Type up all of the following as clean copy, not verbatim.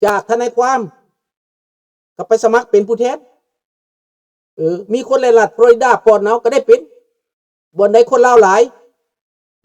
จากทนายความก็ไปสมัครเป็นผู้แทนมีคนในรัฐฟลอริดาปลอดหนาวก็ได้เป็นบ่อนใดคนลาวหลาย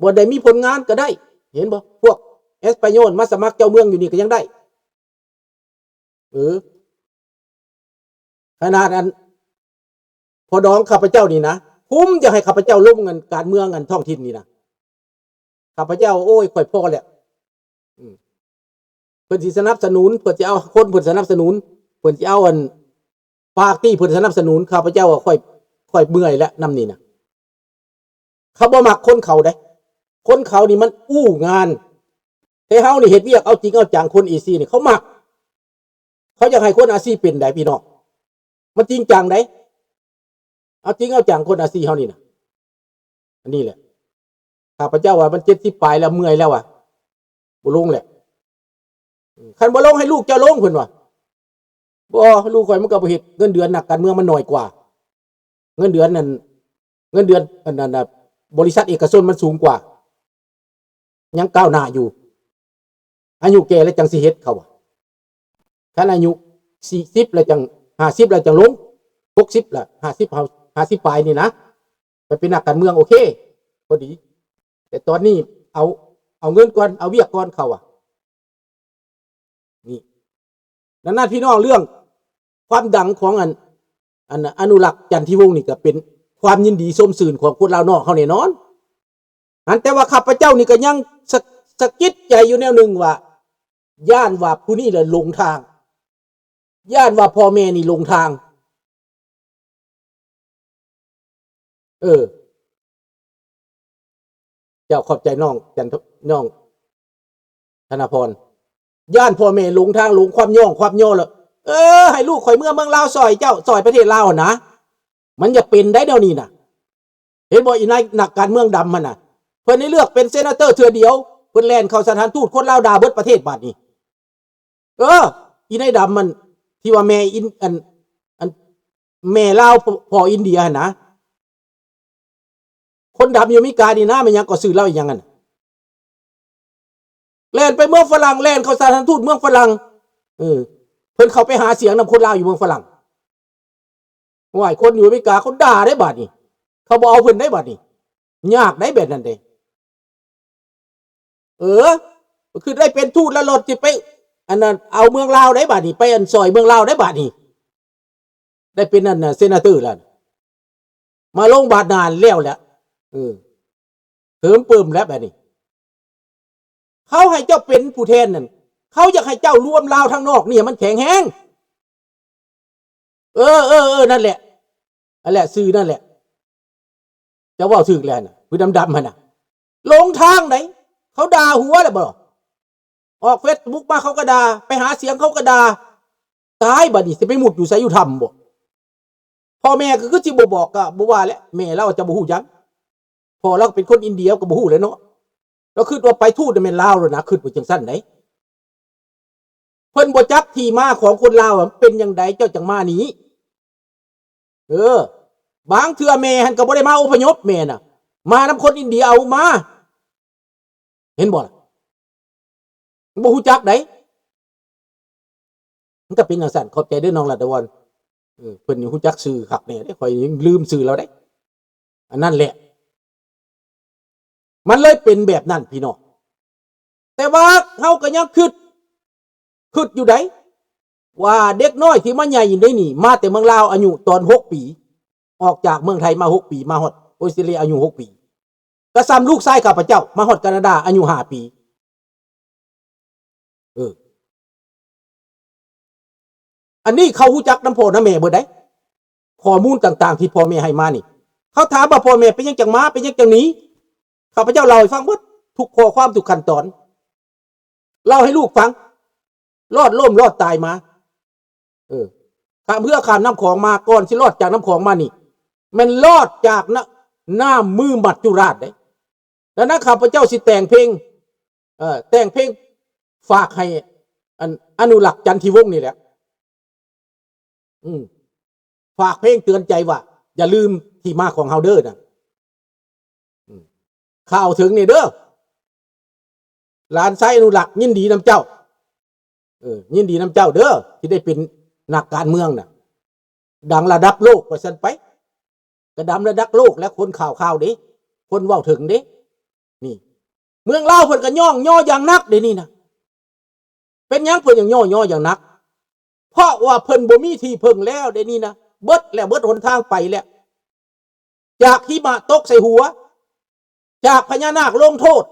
บ่อนใดมีผลงานก็ได้เห็นบ่พวกเอสปานโยลมาสมัครเจ้าเมืองอยู่นี่ก็ยังได้ขนาดนั้นพอดองข้าพเจ้านี่นะคุ้มจะให้ข้าพเจ้าล้มเงินการเมืองเงินท้องถิ่นนี่นะข้าพเจ้าโอ้ยค่อยพอแหละเพิ่นสิสนับสนุนเพิ่นสิเอาคนเพิ่นสนับสนุนเพิ่นสิเอาอันปาร์ตี้เพิ่นสนับสนุนข้าพเจ้าค่อยเมื่อยแล้วนำนี่นะเขาบ่มักคนเขาได้คนเขานี่มันอู้งานแต่เฮานี่เฮ็ดเวียกเอาจริงเอาจังคนอีซีนี่เขามักเขาอยากให้คนอาซีเป็นได้พี่น้องมันจริงจังได้เอาจริงเอาจังคนอาซีเฮานี่นะอันนี้แหละข้าพเจ้าว่ามัน70ปลายแล้วเมื่อยแล้วอ่ะบ่ลงแหละคันบ่ลงให้ลูกเจ้าลงเพิ่นว่าบ่ลูกข่อยมันก็บ่เฮ็ดเงินเดือนนักการเมืองมันน้อยกว่าเงินเดือนอันนั้นน่ะบริษัทเอกชนมันสูงกว่ายังก้าวหน้าอยู่อายุแก่แล้วจังสิเฮ็ดเขาคันอายุ40แล้วจัง50แล้วจังลง60ล่ะ50ปลายนี่นะไปเป็นนักการเมืองโอเคพอดีแต่ตอนนี้เอาเงินก่อนเอาเวียกก่อนเขานี่ดังนั้นพี่น้องเรื่องความดังของอนุรักษ์จันทิวงศ์นี่ก็เป็นความยินดีส้มสื่นของคนลาวนอกเขาแน่นอนแต่ว่าข้าพเจ้านี่ก็ยังสะกิดใจอยู่แนวหนึ่งว่าย่านว่าผู้นี้เลยลงทางย่านว่าพ่อแม่นี่ลงทางเจ้าขอบใจน้องธนพรย่านพ่อแม่ลงทางลงความย่อแล้วให้ลูกข่อยเมืองลาวซอยเจ้าซอยประเทศลาวนะมันจะเป็นได้เดี๋ยวนี้นะเห็นบ่อีนายนักการเมืองดำมันน่ะเพิ่นได้เลือกเป็นเซนาเตอร์เทื่อเดียวเพิ่นแล่นเข้าสถานทูตคนลาวด่าเบิดประเทศบาดนี้อีนายดำมันที่ว่าแม่แม่ลาวพ่ออินเดียนะคนดำอยู่อเมริกานี่นะมันยังก็ซื้อเหล้าอีกอย่างนั้นแล่นไปเมืองฝรั่งแล่นเข้าสถานทูตเมืองฝรั่งเพิ่นเข้าไปหาเสียงนำคนลาวอยู่เมืองฝรั่งว่าคนอยู่อเมริกาเขาด่าได้บาดนี้เขาบ่เอาเพิ่นได้บาดนี้ยากได้แบบนั้นเด้คือได้เป็นทูตแล้วรถสิไปอันนั้นเอาเมืองลาวได้บาดนี้ไปอันซอยเมืองลาวได้บาดนี้ได้เป็นนั่นน่ะเซนาเตอร์แล้วมาลงบาดนานแล้วแหละเถิมปึ้มแล้วแบบนี้เขาให้เจ้าเป็นผู้แทนนั่นเขาอยากให้เจ้ารวมลาวทางนอกนี่มันแข็งแห้งนั่นแหละซื้อนั่นแหละจะว่าซื้อแล้วน่ะผู้ดำๆมันน่ะลงทางไหนเขาด่าหัวเลยบ่ออกเฟซบุ๊กมาเขาก็ด่าไปหาเสียงเขาก็ด่าตายบัดนี้สิไปหมุดอยู่ไสอยู่ธรรมบ่พ่อแม่ก็คือสิบ่บอกก็บ่ว่าแล้วแม่เราจะบ่ฮู้จักพ่อเราเป็นคนอินเดียก็บ่ฮู้เลยเนาะเราคิดว่าไปทูตแม่นลาวแล้วนะคิดว่าจังซั่นไดเพิ่นบ่จักที่มาของคนลาวเป็นจังไดเจ้าจังมานี้บางเทื่อแม่หันก็บ่ได้มาอพยพแม่น่ะมานำคนอินเดียเอามาเห็นบ่ล่ะบ่ฮู้จักได้มันก็เป็นจังซั่นขอบใจเด้อน้องรัตวรเพิ่นนี่ฮู้จักชื่อคักแน่เด้ข่อยยังลืมชื่อแล้วได้อันนั้นแหละมันเลยเป็นแบบนั้นพี่น้องแต่ว่าเฮาก็ยังคิดอยู่ไดว่าเด็กน้อยที่มาใหญ่ได้นี่มาแต่เมืองลาวอายุตอน6ปีออกจากเมืองไทยมา6ปีมาฮอดออสเตรเลียอายุ6ปีก็ซ้ำลูกชายข้าพเจ้ามาฮอดแคนาดาอายุ5ปีอันนี้เขาฮู้จักนำพ่อนำแม่เบิดได้ข้อมูลต่างๆที่พ่อแม่ให้มานี่เขาถามว่าพ่อแม่เป็นยังจังมาเป็นยังจังหนีข้าพเจ้าเล่าให้ฟังหมดทุกข้อความทุกขั้นตอนเล่าให้ลูกฟังรอดล่มรอดตายมาเพื่อข้ามน้ำของมาก่อนสิรอดจากน้ำของมานี่มันรอดจากน้ำมือมัจจุราชได้แล้วนะข้าพเจ้าสิแต่งเพลงฝากให้อนุรักษ์จันทิวงศ์นี่แหละฝากเพลงเตือนใจว่าอย่าลืมที่มาของเฮาเด้อนะข่าวถึงนี่เด้อหลานชายอนุรักษ์ยินดีนำเจ้า ยินดีน้ำเจ้าเด้อที่ได้เป็นนักการเมืองน่ะดังระดับโลกว่าซั่นไปกระดำระดับโลกและคนข่าวเด้คนเว้าถึงเด้นี่เมืองลาวเพิ่นก็ย่อย่างนักเด้นี่นะเป็นหยังเพิ่นยังย่อย่างนักเพราะว่าเพิ่นบ่มีที่พึ่งแล้วเด้นี่นะเบิดหนทางไปแล้วจากหิมะตกใส่หัวจากพญานาคลงโทษ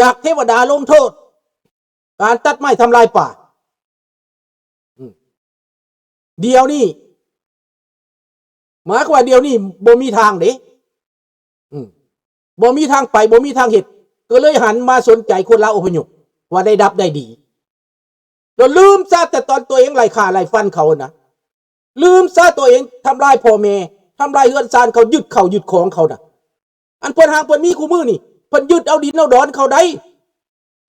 จากเทวดาลงโทษการตัดไม้ทำลายป่าเดียวนี่หมายความว่าเดียวนี่บ่มีทางเด้บ่มีทางไปบ่มีทางเฮ็ดก็เลยหันมาสนใจคนลาวอพยพว่าได้ดับได้ดีแล้วลืมซะแต่ตอนตัวเองไล่ฆ่าไล่ฟันเขานะลืมซะตัวเองทำลายพ่อแม่ทำลายเฮือนซานเขายึดของเขาน่ะอันเพิ่นหางเพิ่นมีคู่มือนี่เพิ่นยึดเอาดินเอาดอนเขาได้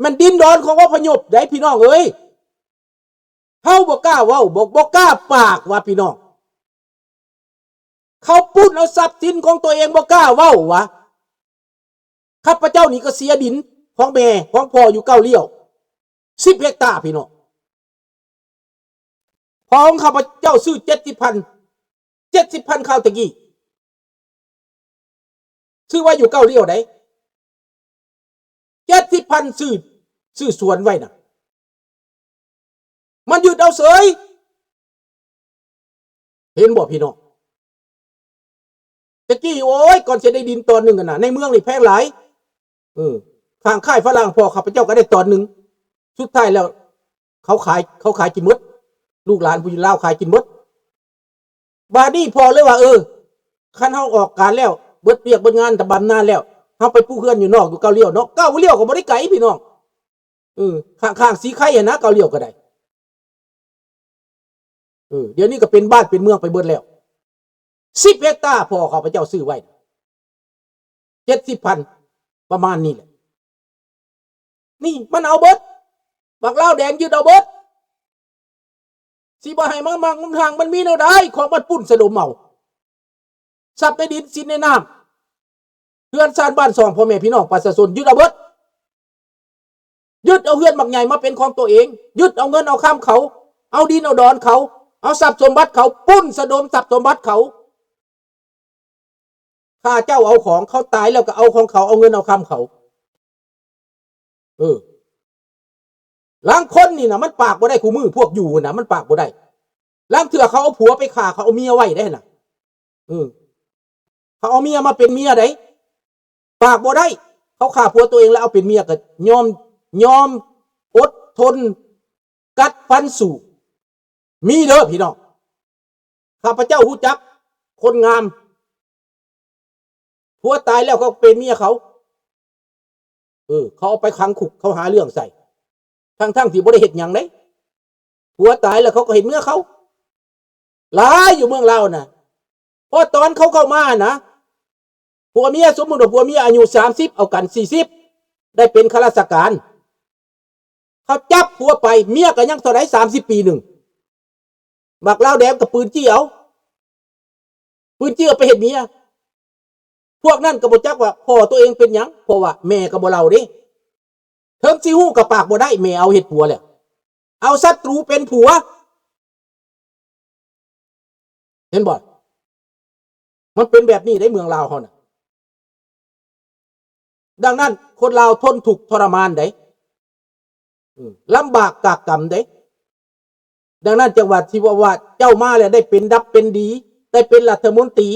มันดินดอนของอพยพได้พี่น้องเอ้ยเฮาบ่กล้าเว้าบ่กล้าปากว่าพี่น้องเขาพูดเอาทรัพย์สินของตัวเองบ่กล้าเว้าวะข้าพเจ้านี่ก็เสียดินของแม่ของพ่ออยู่9 เลี้ยว10 เฮกตาร์พี่น้องพอของข้าพเจ้าซื้อ70,000ข้าวตะกี้ซื้อไว้อยู่9 เลี้ยวได้70,000ซื้อสวนไว้น่ะมันหยุดเอาเสยเห็นบ่พี่น้องตะกี้โอ้ยก่อนจะได้ดินตอนหนึ่งกันนะในเมืองนี่แพงหลายทางค่ายฝรั่งพอข้าพเจ้าก็ได้ตอนหนึ่งสุดท้ายแล้วเขาขายกินมดลูกหลานผู้ยินเล่าขายกินมดบาดนี้พอเลยว่าคันเฮาออกการแล้วเบิดเปียกเบิดงานตะบำนานแล้วเฮาไปปูเฮือนอยู่นอกอยู่9 เลี้ยวเนาะ9 เลี้ยวก็บ่ได้ไกลพี่น้องข้างสีไข่อ่ะนะ9 เลี้ยวก็ได้เดี๋ยวนี้ก็เป็นบ้านเป็นเมืองไปเบิดแล้ว10 เฮกตาร์พอข้าพเจ้าซื้อไว้70,000ประมาณนี้แหละนี่มันเอาเบิดบักลาวแดงยึดเอาเบิดสิบ่ให้มันทางมันมีแนวใดของมันปุ่นสะดมเมาทรัพย์ในดินสินในน้ำเฮือนซานบ้านซองพ่อแม่พี่น้องประชาชนยึดเอาเบิดยึดเอาเฮือนบักใหญ่มาเป็นของตัวเองยึดเอาเงินเอาข้ามเขาเอาดินเอาดอนเขาเอาทรัพย์สมบัติเขาปุ้นสะดมทรัพย์สมบัติเขาข้าเจ้าเอาของเขาตายแล้วก็เอาของเขาเอาเงินเอาคำเขาล้างคนนี่นะมันปากบ่ได้คู่มือพวกอยู่นะมันปากบ่ได้ล้างเถื่อเขาเอาผัวไปฆ่าเขาเอาเมียไว้ได้น่ะเขาเอาเมียมาเป็นเมียได้ปากบ่ได้เขาฆ่าผัวตัวเองแล้วเอาเป็นเมียก็ยอมอดทนกัดฟันสู้มีเด้อพี่น้องข้าพเจ้าฮู้จักคนงามผัวตายแล้วเขาเป็นเมียเขาเขาเอาไปขังคุกเขาหาเรื่องใส่ทั้งที่บ่ได้เฮ็ดหยังเด้ผัวตายแล้วเขาก็เห็นเมียเขาหลายอยู่เมืองลาวน่ะพอตอนเขาเข้ามานะผัวเมียสมมุติว่าผัวเมียอายุ30เอากัน40ได้เป็นข้าราชการเขาจับผัวไปเมียก็ยังเท่าไหร่30 ปีนึงบักลาวแดงกับปืนจี้เอาไปเฮ็ดเมียพวกนั้นก็บ่จักว่าพ่อตัวเองเป็นหยังเพราะว่าแม่ก็บ่เล่าเด้เทิงสิฮู้กับปากบ่ได้แม่เอาเฮ็ดผัวแล้วเอาศัตรูเป็นผัวเห็นบ่มันเป็นแบบนี้ในเมืองลาวเฮาน่ะดังนั้นคนลาวทนทุกข์ทรมานได้ลำบากกากกรรมได้ดังนั้นจังหวัดที่ว่าเจ้ามาแล้วได้เป็นดับเป็นดีได้เป็นรัฐมนตรี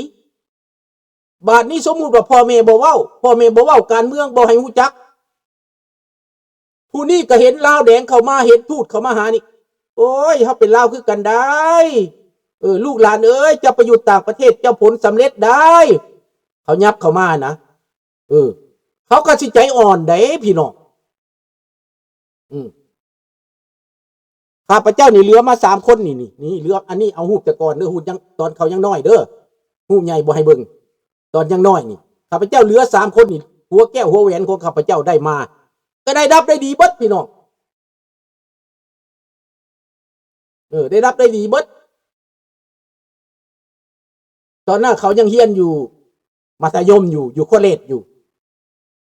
บาดนี้สมมุติว่าพ่อแม่บ่เว้าการเมืองบ่ให้ฮู้จักผู้นี้ก็เห็นลาวแดงเข้ามาเห็นทูตเข้ามาหานี่โอ้ยเฮาเป็นลาวคือกันได้ลูกหลานเอ้ยจะไปอยู่ต่างประเทศเจ้าผลสำเร็จได้เขายับเข้ามานะเขาก็สิใจอ่อนได้พี่น้องข้าพเจ้านี่เหลือมา3 คนนี่เหลืออันนี้เอาหูบแต่ก่อนเด้อหูบยังตอนเขายังน้อยเด้อหูบใหญ่บ่ให้เบิ่งตอนยังน้อยนี่ข้าพเจ้าเหลือ3 คนนี่หัวแก้วหัวแหวนของข้าพเจ้าได้มาก็ได้รับได้ดีเบิดพี่น้องได้รับได้ดีเบิดตอนนั้นเขายังเฮียนอยู่มัธยมอยู่คอลเลจอยู่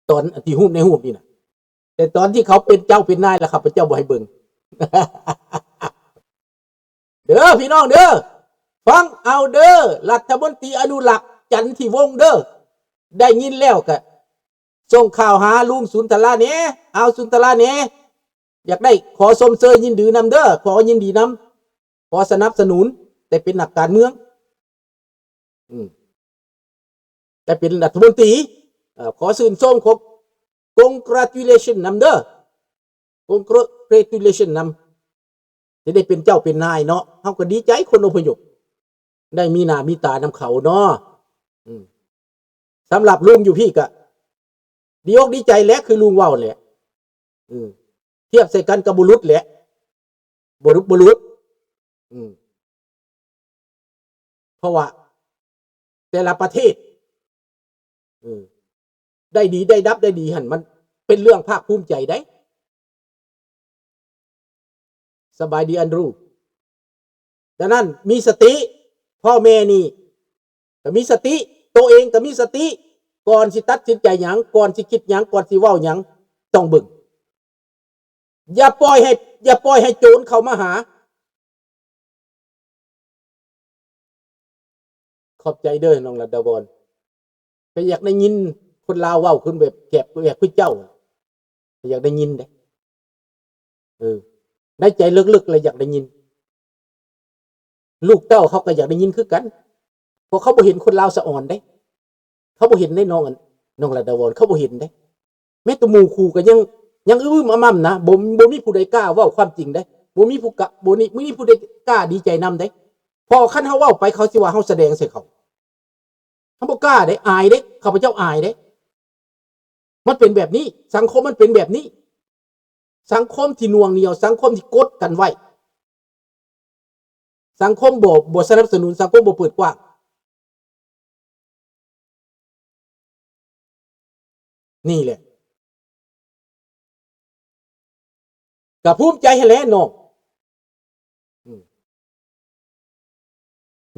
ตอนที่หูบในหูบนี่นะ แต่ตอนที่เขาเป็นเจ้าเป็นนายแล้วข้าพเจ้าบ่ให้เบิ่ง เด้อพี่น้องเด้อฟังเอาเด้อรัฐมนตรีอนุรักษ์จันทิวงศ์เด้อได้ยินแล้วก็ส่งข่าวหาลุงสุนทราเนี่ยเอาสุนทราเนี่ยอยากได้ขอสมเสยยินดีนำเด้อขอยินดีนำขอสนับสนุนแต่เป็นนักการเมืองแต่เป็นรัฐมนตรีขอชื่นชมขอ congratulation นำเด้อ congratulation นำจะได้เป็นเจ้าเป็นนายเนาะเขาก็ดีใจคนอพยพได้มีหน้ามีตานำเขาเนาะสำหรับลุงอยู่พี่ก็ดีอกดีใจแหละคือลุงว่าวแหละเทียบใส่กันกับบุรุษแหละบุรุษเพราะว่าแต่ละประเทศได้ดีได้ดับได้ดีหันมันเป็นเรื่องภาคภูมิใจได้สบายดีอันรู้ดังนั้นมีสติพ่อแม่นี่ก็มีสติตัวเองก็มีสติก่อนสิตัดสินใจหยังก่อนสิคิดหยังก่อนสิเว้าหยังต้องเบิ่งอย่าปล่อยให้โจรเข้ามาหาขอบใจเด้อน้องรัตดาบอนก็อยากได้ยินคนลาวเว้าขึ้นแบบแกบแบบคือเจ้าอยากได้ยินได้ในใจลึกๆเลยอยากได้ยินลูกเต้าเขาก็อยากได้ยินคือกันเพราะเขาบ่เห็นคนลาวสะอ่อนได้เขาบ่เห็นได้น้องรัตดาบอนเขาบ่เห็นได้แม้แต่หมู่คู่ก็ยังอื้อมั่มนะบ่มีผู้ใดกล้าเว้าความจริงได้บ่มีผู้ใดกล้าดีใจนำได้พอคันเฮาเว้าไปเขาสิว่าเฮาแสดงใส่เขาบ่กล้าได้อายได้ข้าพเจ้าอายได้มันเป็นแบบนี้สังคมมันเป็นแบบนี้สังคมที่น่วงเหนียวสังคมที่กดกันไว้สังคมบ่สนับสนุนสังคมบ่เปิดกว้างนี่แหละก็ภูมิใจให้แล้วน้อง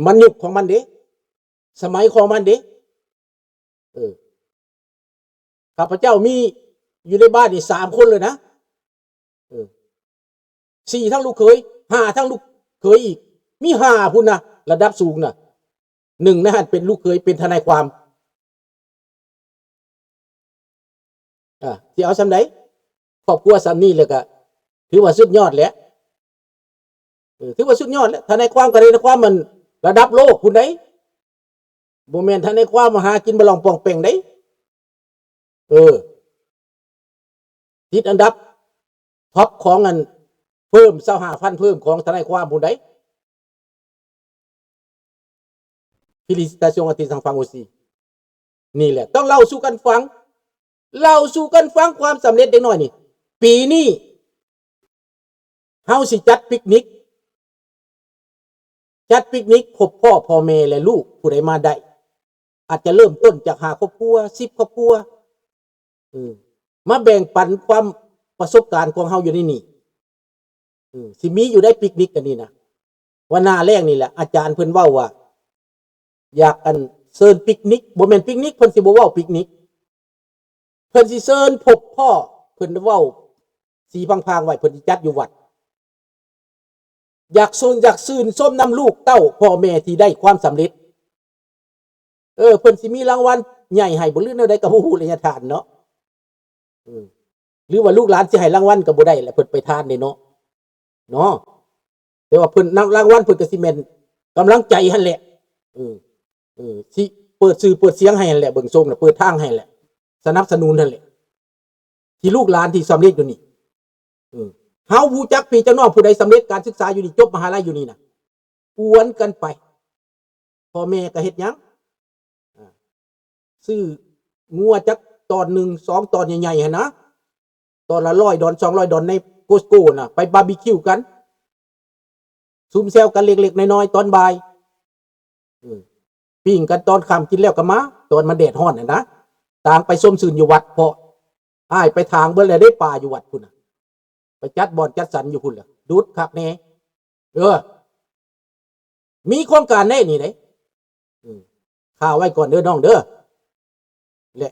มันยุคของมันเด้สมัยของมันเด้ข้าพเจ้ามีอยู่ในบ้านนี่3 คนเลยนะ4ทั้งลูกเขย5ทั้งลูกเขยอีกมี5พุ่นนะระดับสูงนะ1นะฮะเป็นลูกเขยเป็นทนายความที่เอาซำใดครอบครัวซำนี้เลยก็ถือว่าสุดยอดแล้วถือว่าสุดยอดแล้วทนายความก็ได้ความมันระดับโลกพุ่นใดบ่แม่นทนายความมาหากินบ่ลองป่องแป้งได้ติดอันดับท็อปของอันเพิ่ม25,000เพิ่มของทนายความผู้ใดFélicitations à tes enfants aussi นี่แหละต้องเล่าสู่กันฟังความสำเร็จเด็กน้อยนี่ปีนี้เฮาสิจัดปิกนิกพบพ่อแม่และลูกผู้ใดมาได้อาจจะเริ่มต้นจาก5 ครอบครัว10 ครอบครัวมาแบ่งปันความประสบการณ์ของเฮาอยู่ในนี่สิมีอยู่ได้ปิกนิกกันนี่นะวันหน้าแรกนี่แหละอาจารย์เพิ่นเว้าว่าอยากอันเชิญปิกนิกบ่แม่นปิกนิกเพิ่นสิบ่เว้าปิกนิกเพิ่นสิเชิญพบพ่อเพิ่นเว้าสีพังๆไว้เพิ่นสิจัดอยู่วัดอยากซื่นส้มน้ำลูกเต้าพ่อแม่ที่ได้ความสำเร็จเพิ่นสิมีรางวัลใหญ่ให้บ่ลือแนวใดก็บ่ฮู้ระยะทานเนาะหรือว่าลูกหลานสิให้รางวัลก็บ่ได้แหละเพิ่นไปทานได้เนาะแต่ว่าเพิ่นรางวัลเพิ่นก็สิแม่นกำลังใจหั่นแหละสิเปิดสื่อเปิดเสียงให้หั่นแหละเบิ่งทรงน่ะเปิดทางให้แหละสนับสนุนนั่นแหละที่ลูกหลานที่สำเร็จอยู่นี่เฮาผู้จักพี่จักน้องผู้ใดสำเร็จการศึกษาอยู่นี่จบมหาลัยอยู่นี่น่ะอวนกันไปพ่อแม่ก็เฮ็ดหยังซื้องัวจักตอน1 2ตอนใหญ่ๆหั่นนะตอนละ$100 $200ในโกสโก้น่ะไปบาร์บีคิวกันซุ่มแซวกันเล็กๆน้อยๆตอนบ่ายปิ้งกันตอนค่ำกินแล้วก็มาตอนมันแดดร้อนน่ะนะต่างไปส้มซื่นอยู่วัดเพาะอ้ายไปทางเบิ่นแล้วได้ป่าอยู่วัดพุ่นน่ะไปจัดบ่อนจัดสรรอยู่พุ่นล่ะดูดคักแน่มีโครงการแน่นี่เด้ข่าวไว้ก่อนเด้อน้องเด้อและ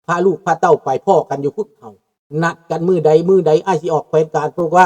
พาลูกพาเต้าไปพ่อกันอยู่พุ่นเฮา นัดกันมือใดอ้ายสิออกแผนการโปรแกรม